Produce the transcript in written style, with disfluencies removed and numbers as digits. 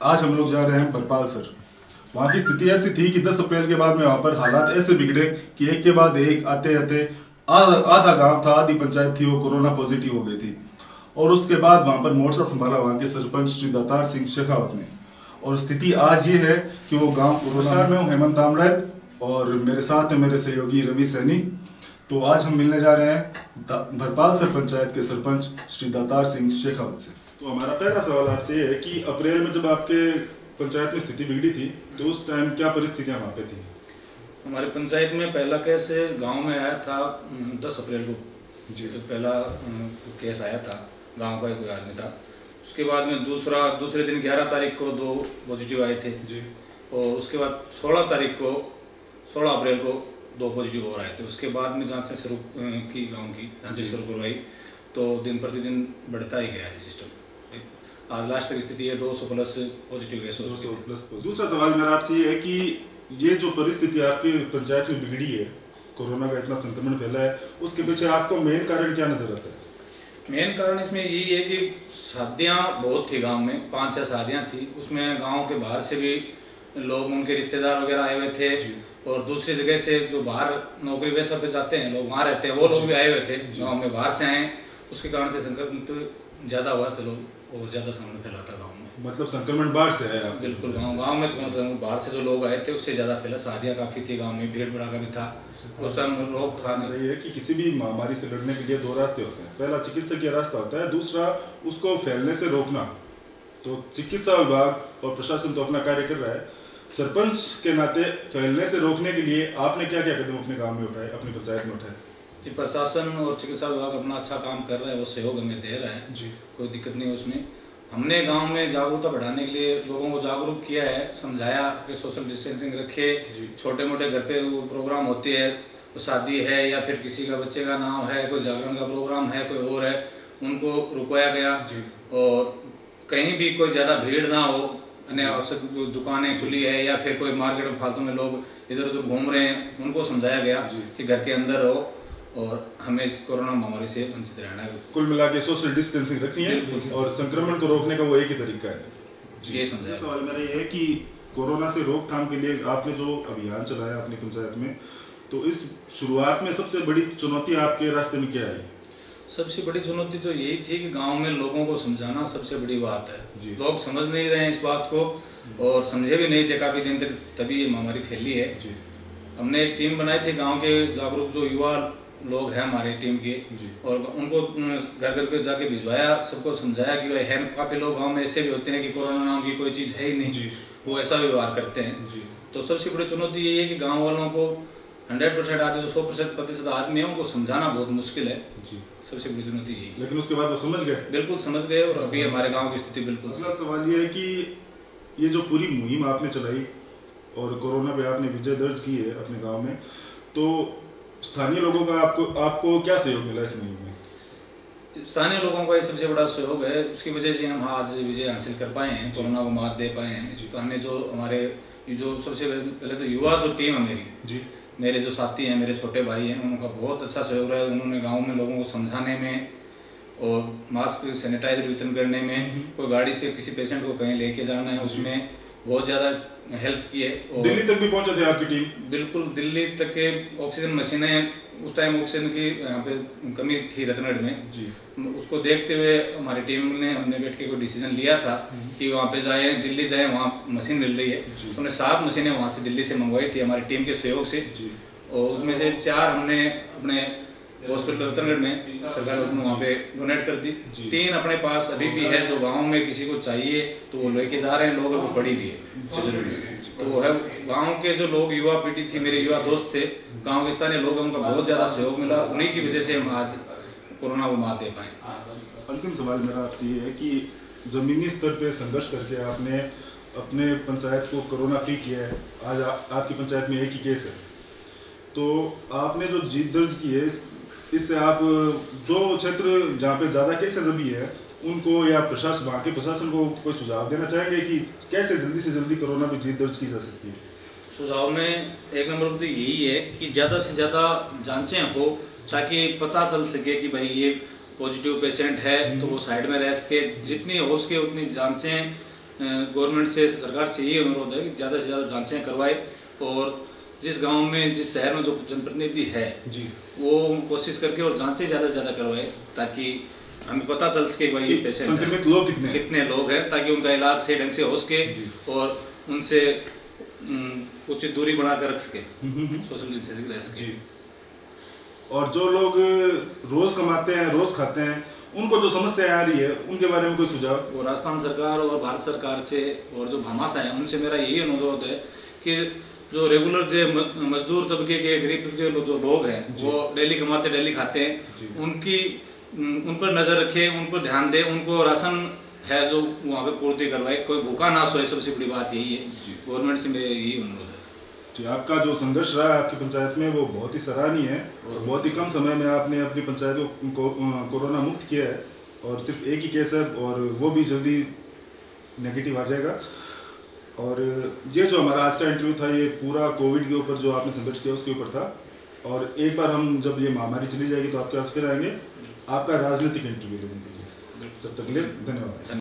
आज हम लोग जा रहे हैं भरपाल सर। वहाँ की स्थिति ऐसी थी कि 10 अप्रैल के बाद में वहाँ पर हालात ऐसे बिगड़े कि एक के बाद एक आते आते आधा गांव था, आधी पंचायत थी वो कोरोना पॉजिटिव हो गई थी। और उसके बाद वहाँ पर मोर्चा संभाला वहाँ के सरपंच श्री दातार सिंह शेखावत ने। और स्थिति आज ये है कि वो गाँव कोरोना में हूँ, हेमंत तामरायत, और मेरे साथ है मेरे सहयोगी रवि सैनी। तो आज हम मिलने जा रहे हैं भरपाल सर पंचायत के सरपंच श्री दातार सिंह शेखावत से। तो हमारा पहला सवाल आपसे ये है कि अप्रैल में जब आपके पंचायत में स्थिति बिगड़ी थी तो उस टाइम क्या परिस्थितियां वहाँ पे थी? हमारे पंचायत में पहला केस गांव में आया था 10 अप्रैल को जी। पहला केस आया था, गांव का कोई आदमी था। उसके बाद में दूसरे दिन 11 तारीख को 2 पॉजिटिव आए थे जी। और उसके बाद 16 अप्रैल को 2 पॉजिटिव और आए थे। उसके बाद में जांचें शुरू की, गाँव की जांचें शुरू करवाई, तो दिन प्रतिदिन बढ़ता ही गया है सिस्टम। आज लास्ट तक स्थिति है 200 प्लस पॉजिटिव केस। 200 प्लस। दूसरा सवाल मेरा आपसे ये है कि ये जो परिस्थिति आपकी पंचायत में बिगड़ी है, कोरोना का इतना संक्रमण फैला है, उसके पीछे आपको मेन कारण क्या नजर आता है? मेन कारण इसमें यही है कि शादियाँ बहुत थी गांव में, 5-6 शादियाँ थी। उसमें गांव के बाहर से भी लोग, उनके रिश्तेदार वगैरह आए हुए थे, और दूसरी जगह से जो बाहर नौकरी पेशा पे जाते हैं लोग, वहाँ रहते हैं, वो लोग भी आए हुए थे गाँव में, बाहर से आए। उसके कारण से संक्रमण तो ज़्यादा हुआ, तो लोग और ज़्यादा संक्रमण फैलाता गाँव में। मतलब संक्रमण बाहर से आया? बिल्कुल, गाँव में तो बाहर से जो लोग आए थे उससे ज़्यादा फैला। शादियाँ काफ़ी थी गाँव में, भीड़ भड़ाका भी था, उस टाइम रोक था नहीं। है कि किसी भी महामारी से लड़ने के लिए 2 रास्ते होते हैं। पहला चिकित्सकीय रास्ता होता है, दूसरा उसको फैलने से रोकना। तो चिकित्सा विभाग और प्रशासन तो अपना कार्य कर रहा है, सरपंच के नाते फैलने से रोकने के लिए आपने क्या क्या कदम अपने गाँव में उठाए, अपनी पंचायत में उठाए? जी, प्रशासन और चिकित्सा विभाग अपना अच्छा काम कर रहा है, वो सहयोग हमें दे रहा है जी, कोई दिक्कत नहीं है उसमें। हमने गांव में जागरूकता बढ़ाने के लिए लोगों को जागरूक किया है, समझाया कि सोशल डिस्टेंसिंग रखे। छोटे मोटे घर पे वो प्रोग्राम होते हैं, वो शादी है या फिर किसी का बच्चे का नाम है, कोई जागरण का प्रोग्राम है, कोई और है, उनको रुकवाया गया। और कहीं भी कोई ज़्यादा भीड़ ना हो, अनावश्यक जो दुकानें खुली है या फिर कोई मार्केट में फालतू में लोग इधर उधर घूम रहे हैं, उनको समझाया गया कि घर के अंदर रहो और हमें इस कोरोना महामारी से वंचित रहना है। कुल मिला के सोशल डिस्टेंसिंग रखनी है और संक्रमण को रोकने का वो एक ही तरीका है। ये समझाया। सवाल मेरा ये है कि कोरोना से रोकथाम के लिए आपने जो अभियान चलाया अपनी पंचायत में, तो इस शुरुआत में सबसे बड़ी चुनौती आपके रास्ते में क्या आई? सबसे बड़ी चुनौती तो यही थी कि गांव में लोगों को समझाना सबसे बड़ी बात है। लोग समझ नहीं रहे हैं इस बात को, और समझे भी नहीं थे काफ़ी दिन तक, तभी ये महामारी फैली है। हमने एक टीम बनाई थी गांव के जागरूक जो युवा लोग हैं हमारे टीम के, और उनको घर घर पे जाके भिजवाया, सबको समझाया कि भाई है, काफ़ी लोग गांव में ऐसे भी होते हैं कि कोरोना नाम की कोई चीज़ है ही नहीं, वो ऐसा व्यवहार करते हैं। तो सबसे बड़ी चुनौती यही है कि गाँव वालों को 100% आदमी, जो 100% आदमी है, उनको समझाना बहुत मुश्किल है। सबसे बड़ी चुनौती यही। लेकिन उसके बाद वो समझ गए? बिल्कुल समझ गए, और अभी हमारे गाँव की स्थिति बिल्कुल। अगला सवाल ये है कि ये जो पूरी मुहिम आपने चलाई और कोरोना पे आपने विजय दर्ज की है अपने गाँव में, तो स्थानीय लोगों का आपको क्या सहयोग मिला इस मुहिम में? स्थानीय लोगों का ये सबसे बड़ा सहयोग है, उसकी वजह से हम आज विजय हासिल कर पाए हैं, कोरोना को मात दे पाए हैं। स्थानीय जो हमारे जो सबसे पहले तो युवा जो टीम है मेरी, मेरे जो साथी हैं, मेरे छोटे भाई हैं, उनका बहुत अच्छा सहयोग रहा है। उन्होंने गाँव में लोगों को समझाने में और मास्क सैनिटाइजर वितरण करने में, कोई गाड़ी से किसी पेशेंट को कहीं लेके जाना है उसमें बहुत ज़्यादा हेल्प की है। और दिल्ली तक भी पहुंचे थे आपकी टीम? बिल्कुल, दिल्ली तक के ऑक्सीजन मशीनें, उस टाइम ऑक्सीजन की यहाँ पे कमी थी रतनगढ़ में, उसको देखते हुए हमारी टीम ने, हमने बैठ के कोई डिसीजन लिया था कि वहाँ पे जाए, दिल्ली जाए, वहाँ मशीन मिल रही है। तो हमने 7 मशीनें वहाँ से दिल्ली से मंगवाई थी हमारी टीम के सहयोग से, और उसमें से 4 हमने अपने हॉस्पिटल रतनगढ़ में सरकार वहाँ पे डोनेट कर दी। 3 अपने पास अभी भी है, जो गांव में किसी को चाहिए तो वो लेके जा रहे हैं लोग, वो पड़ी भी है जरूरी है। तो वो है गांव के जो लोग, युवा पीढ़ी थी, मेरे युवा दोस्त थे, गांव के स्थानीय लोग, उनका बहुत ज़्यादा सहयोग मिला। उन्हीं की वजह से हम आज कोरोना को मात दे पाए। अंतिम सवाल मेरा आपसे ये है कि ज़मीनी स्तर पर संघर्ष करके आपने अपने पंचायत को कोरोना फ्री किया है। आज आपकी पंचायत में एक ही केस है, तो आपने जो जीत दर्ज की है, इससे आप जो क्षेत्र जहाँ पे ज़्यादा केसेस अभी है उनको या प्रशासन, वहाँ के प्रशासन को कोई सुझाव देना चाहेंगे कि कैसे जल्दी से जल्दी कोरोना पे जीत दर्ज की जा सकती है? सुझाव में एक नंबर तो यही है कि ज़्यादा से ज़्यादा जांचें हो, ताकि पता चल सके कि भाई ये पॉजिटिव पेशेंट है, तो वो साइड में रह सके। जितनी हो सके उतनी जांचें गवर्नमेंट से, सरकार से यही अनुरोध है कि ज़्यादा से ज़्यादा जांचें करवाए और जिस गांव में, जिस शहर में जो जनप्रतिनिधि है जी, वो कोशिश करके और जांचें ज़्यादा से ज़्यादा करवाए, ताकि हमें पता चल सके भाई ये पेशेंट संक्रमित लोग कितने लोग हैं, ताकि उनका इलाज सही ढंग से हो सके और उनसे उचित दूरी बनाकर रख सके, सोशल डिस्टेंसिंग रह सके। और जो लोग रोज कमाते हैं, रोज खाते हैं, उनको जो समस्या आ रही है उनके बारे में कोई सुझाव? वो राजस्थान सरकार और भारत सरकार से और जो भामाशाह है उनसे मेरा यही अनुरोध है कि जो रेगुलर जो मजदूर तबके के, गरीब तबके के जो लोग हैं, वो डेली कमाते डेली खाते हैं, उन पर नजर रखे, उन पर ध्यान दे, उनको राशन है जो वहाँ पे पूर्ति करवाए, कोई भूखा ना सोए, सबसे बड़ी बात यही है। गवर्नमेंट से मेरा यही अनुरोध है जी। आपका जो संघर्ष रहा है आपकी पंचायत में वो बहुत ही सराहनीय है और बहुत ही कम समय में आपने अपनी पंचायत को कोरोना मुक्त किया है और सिर्फ एक ही केस है और वो भी जल्दी नेगेटिव आ जाएगा। और ये जो हमारा आज का इंटरव्यू था ये पूरा कोविड के ऊपर जो आपने संघर्ष किया उसके ऊपर था और एक बार हम जब ये महामारी चली जाएगी तो आपके पास फिर आएंगे आपका राजनीतिक इंटरव्यू लेने के लिए। तब तक के लिए धन्यवाद।